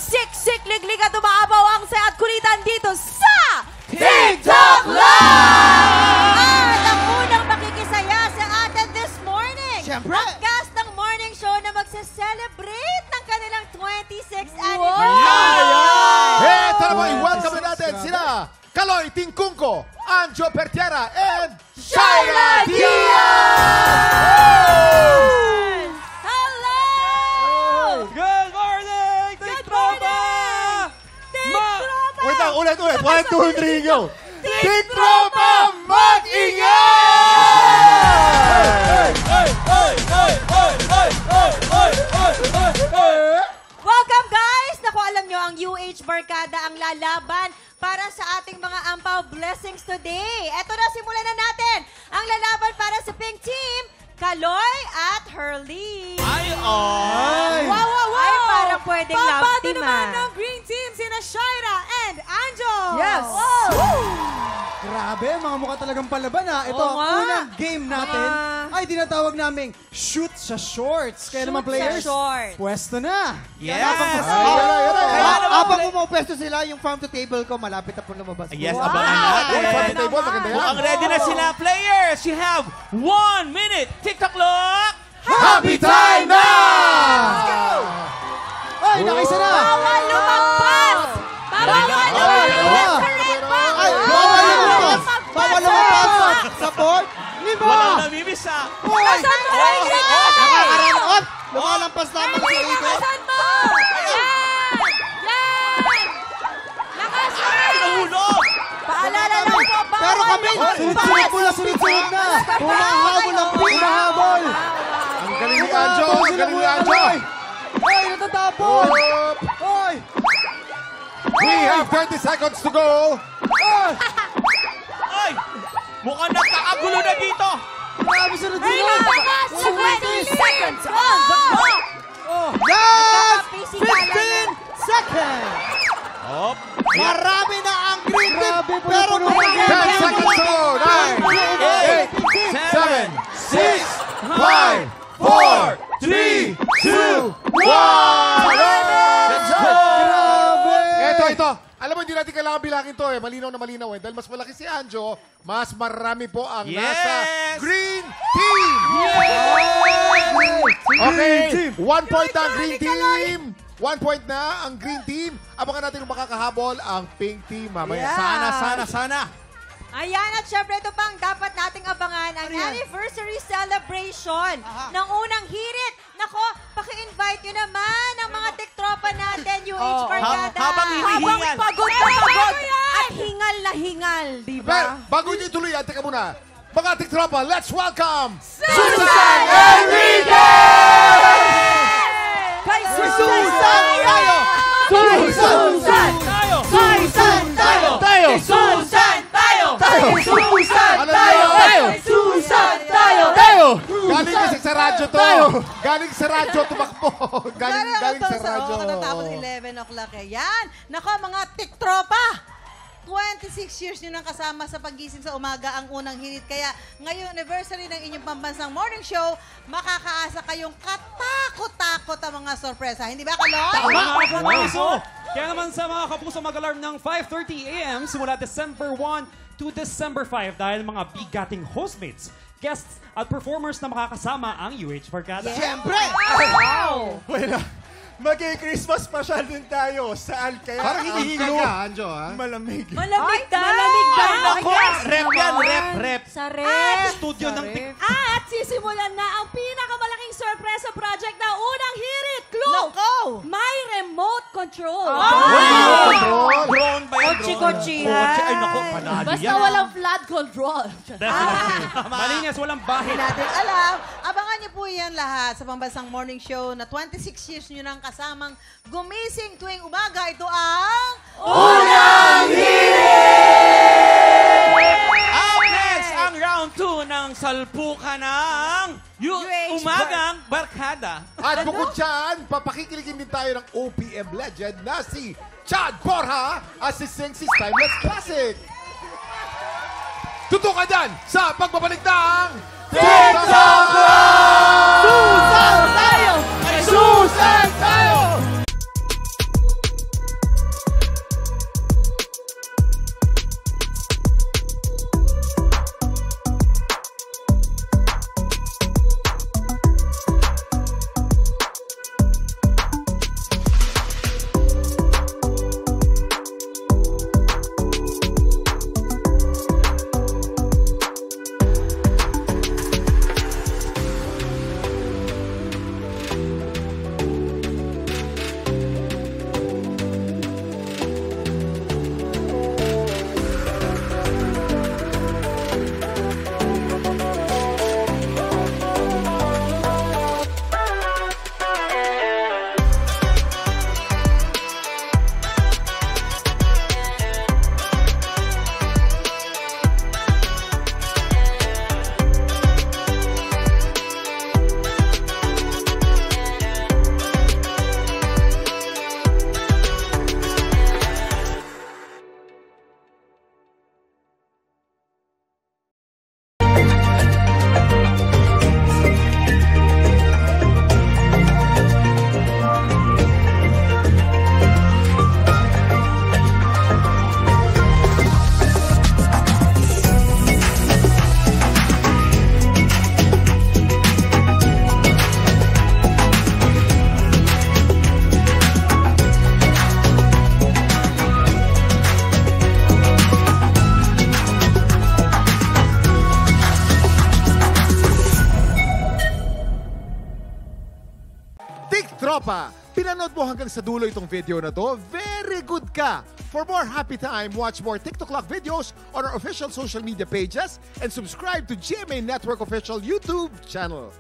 siksik, liglig at umaabaw ang saya at kulitan dito sa TikTok Live! At ang unang makikisaya sa atin this morning, Siyempre. ang cast ng morning show na magse-celebrate ng kanilang 26th Wow! anniversary. Ito na po, i-welcome natin sila, Kaloy Tingkungko, Anjo Pertiara, and Shaila Diaz! Hello! Good morning! Good morning! Tiktropa! Wait lang, ulit. 1, 2, 3, go! Tiktropa mag-ingay! Welcome guys! Naku, alam nyo, ang UH Barkada ang lalaban para sa ating mga ampaw blessings today. Eto na, simulan na natin ang lalaban para sa Pink Team, Kaloy at Hurley. Wow! Ay, parang pwedeng love Papado team, naman ah. ng Green Team, sina Shaira and Anjo! Yes! Grabe, mga mukha talagang palaban ha. Ito, Oo nga. unang game natin ay tinatawag naming shoot sa shorts. Kaya naman Shoot players, sa shorts. pwesto na. Yes! Habang pumupwesto sila, yung farm to table ko, malapit na po lumabas. Yes, Wow! abangan natin. Farm to table, maganda yan. Mukhang ready na sila, players. You have 1 minute. TikTok clock. Happy time na! Ay, nakaisa na. Bawal lumagpas! Bawal lumagpas! Ay, bawal lumabas! Bawal lumabas sa board! Walang namimiss ah. Asan mo, Hurley? Nakakaranot! Lumalampas naman sa ito. Asan mo? Yan! Yan! Lakas mo! Nahulog. Paalala lang po, bawal Pero kami, Sunod-sunod mo na, sunod-sunod na. humahabol ang Humahabol. Ang galing ni Anjo! Ang galing ni Anjo! Ay, natatapon. Ay, We have 30 seconds to go! Ay! Mukhang nagkakagulo na dito. grabe sunod-sunod. Lakas! 20 seconds on the clock! Last Physical 15 seconds! Hop. Marami na ang green team, Grabe, pero puno-puno may na. 10 seconds to go! 9, 8, 7, 6, 5, 4, 3, 2, 1! Let's go. Grabe. Ito. Alam mo, hindi natin kailangan bilangin to eh. Malinaw na malinaw eh. Dahil mas malaki si Anjo, mas marami po ang nasa Yes! Green Team! Okay, 1 point na ang Green Team. 1 point na ang Green Team. Abangan natin kung makakahabol ang Pink Team mamaya. Sana. Ayan, at syempre ito pang dapat nating abangan ang anniversary celebration ng unang hirit. Nako, paki-invite nyo naman ang mga tiktropa natin, UH Barkada. habang hinihingal. Pagod na pagod at hingal na hingal, di Pero, ba? bago nyo ituloy, teka muna. Mga tiktropa, let's welcome Susan Kay Susan tayo! Susan! Tayo. Susan tayo! Tayo! Susan tayo! Susan Ano tayo! tayo? Susan tayo! Tayo! Galing kasi sa radyo to. Galing sa radyo tumakbo. Galing sa radyo. Tapos 11 o'clock eh. Yan. Nako, mga tiktropa. 26 years nyo nang kasama sa paggising sa umaga ang unang hirit. Kaya ngayon, anniversary ng inyong pambansang morning show, makakaasa kayong katakot-takot ang mga sorpresa. Hindi ba, Kaloy? Tama. Kaya naman sa mga kapuso mag-alarm ng 5:30 a.m. simula December 1 to December 5 dahil mga bigating hostmates, guests at performers na makakasama ang UH Barkada. Siyempre! Wala. Mag-Christmas special din tayo. Saan kaya? Parang hinihingal ka, Anjo, ha? Malamig. Malamig ba? Malamig ba? Ay, nako. Rep yan, rep. Sa ref. Studio ng TikTok. At sisimulan na ang pinakamalaking sorpresa project na unang hirit. Clue! Nako! May remote control. Drone ba yan? Kotse-kotse, Kotse. ha? Ay, nako. Panalo Basta yan. walang flood control. Malinis, walang bahid. Hindi natin alam. Abangan niyo po yan lahat sa pambansang morning show na 26 years nyo nang kasamang gumising tuwing umaga. Ito ang... Unang Up next, ang round 2 ng salpukan ng Umagang Barkada. At bukod dyan, papakikiligin din tayo ng OPM legend na si Chad Borja at si Singsy's Timeless Classic. Tutukan dyan sa pagbabalik ng TikTok Live! Susan tayo! Susan tayo! TikTropa! Pinanood mo hanggang sa dulo itong video na to? Very good ka! For more happy time, watch more TikTok Clock videos on our official social media pages and subscribe to GMA Network official YouTube channel.